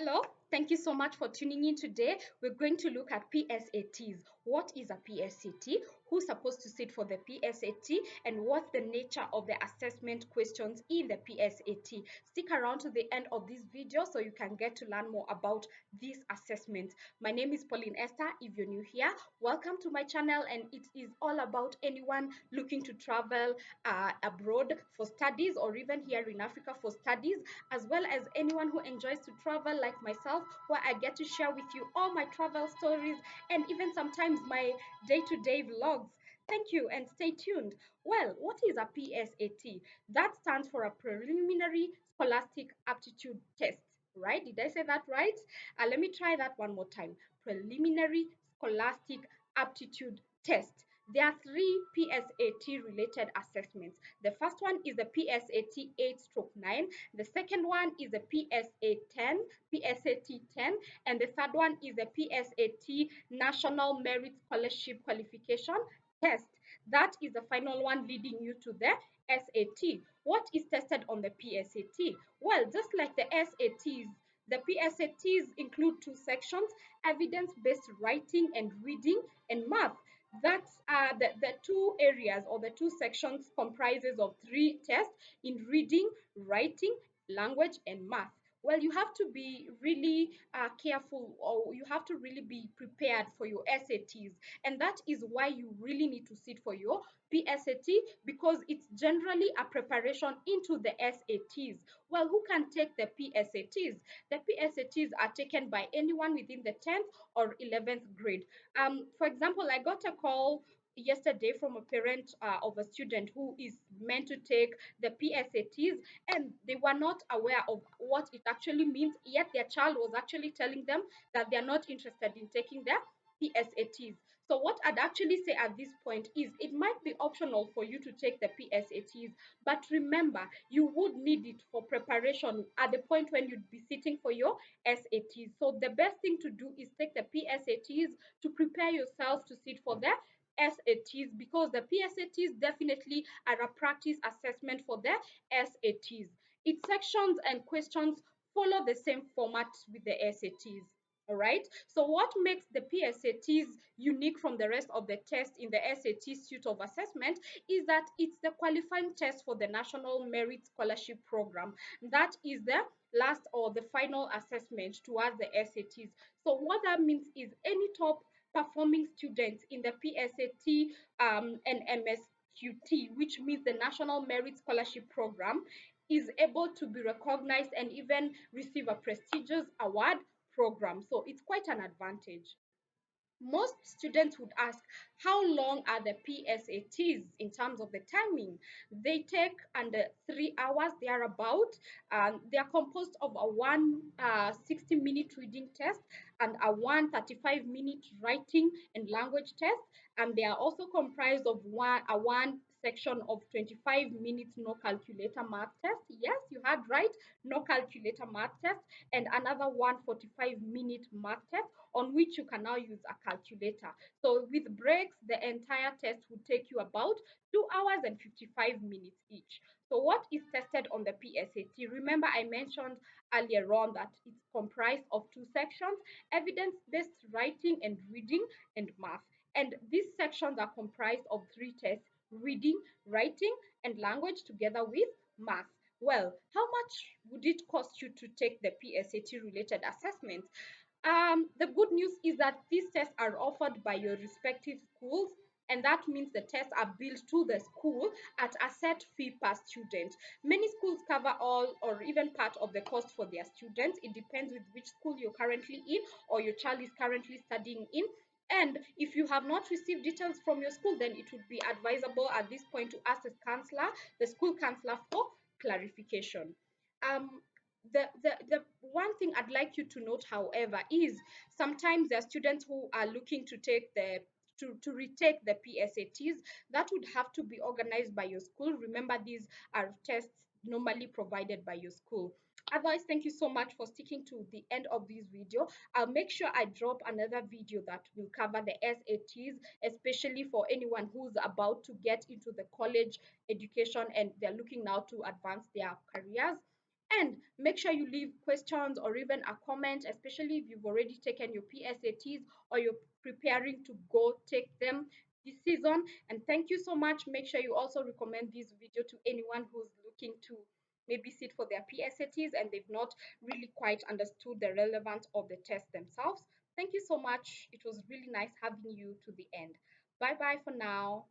Hello, thank you so much for tuning in today. We're going to look at PSATs. What is a PSAT? Who's supposed to sit for the PSAT? And what's the nature of the assessment questions in the PSAT? Stick around to the end of this video so you can get to learn more about this assessment. My name is Pauline Esther. If you're new here, welcome to my channel, and it is all about anyone looking to travel abroad for studies, or even here in Africa for studies, as well as anyone who enjoys to travel like myself, where I get to share with you all my travel stories and even sometimes my day-to-day vlogs. Thank you and stay tuned. Well, what is a PSAT? That stands for a preliminary scholastic aptitude test, right? Did I say that right? Let me try that one more time. Preliminary scholastic aptitude test. There are three PSAT related assessments. The first one is the PSAT 8/9. The second one is the PSAT 10, and the third one is the PSAT National Merit Scholarship Qualification test. That is the final one leading you to the SAT. What is tested on the PSAT? Well, just like the SATs, the PSATs include two sections: evidence-based writing and reading, and math. That's the two areas, or the two sections, comprises of three tests in reading, writing, language, and math. Well, you have to be really careful, or you have to really be prepared for your SATs, and that is why you really need to sit for your PSAT, because it's generally a preparation into the SATs. Well, who can take the PSATs? The PSATs are taken by anyone within the 10th or 11th grade. For example, I got a call yesterday from a parent of a student who is meant to take the PSATs, and they were not aware of what it actually means, yet their child was actually telling them that they are not interested in taking the PSATs. So what I'd actually say at this point is it might be optional for you to take the PSATs, but remember, you would need it for preparation at the point when you'd be sitting for your SATs. So the best thing to do is take the PSATs to prepare yourself to sit for the SATs, because the PSATs definitely are a practice assessment for the SATs. Its sections and questions follow the same format with the SATs. All right. So, what makes the PSATs unique from the rest of the tests in the SAT suite of assessment is that it's the qualifying test for the National Merit Scholarship Program. That is the last or the final assessment towards the SATs. So, what that means is any top performing students in the PSAT and NMSQT, which means the National Merit Scholarship Program, is able to be recognized and even receive a prestigious award program. So it's quite an advantage. Most students would ask, how long are the PSATs in terms of the timing? They take under 3 hours thereabout. They are composed of a one 60-minute reading test and a 1 35-minute writing and language test, and they are also comprised of one section of 25 minutes no calculator math test. Yes, you heard right, no calculator math test, and another 1 45-minute math test on which you can now use a calculator. So with breaks, the entire test would take you about 2 hours and 55 minutes each. So what is tested on the PSAT? Remember, I mentioned earlier on that it's comprised of two sections: evidence-based writing and reading, and math. And these sections are comprised of three tests: reading, writing, and language, together with math. Well, how much would it cost you to take the PSAT related assessment? The good news is that these tests are offered by your respective schools, and that means the tests are billed to the school at a set fee per student. Many schools cover all or even part of the cost for their students. It depends with which school you're currently in or your child is currently studying in. And if you have not received details from your school, then it would be advisable at this point to ask the school counselor, for clarification. Um, the one thing I'd like you to note, however, is sometimes there are students who are looking to take the to retake the PSATs. That would have to be organized by your school. Remember, these are tests normally provided by your school. Otherwise, thank you so much for sticking to the end of this video. I'll make sure I drop another video that will cover the SATs, especially for anyone who's about to get into the college education and they're looking now to advance their careers. And make sure you leave questions or even a comment, especially if you've already taken your PSATs or you're preparing to go take them this season. And thank you so much. Make sure you also recommend this video to anyone who's looking to maybe sit for their PSATs and they've not really quite understood the relevance of the test themselves. Thank you so much. It was really nice having you to the end. Bye bye for now.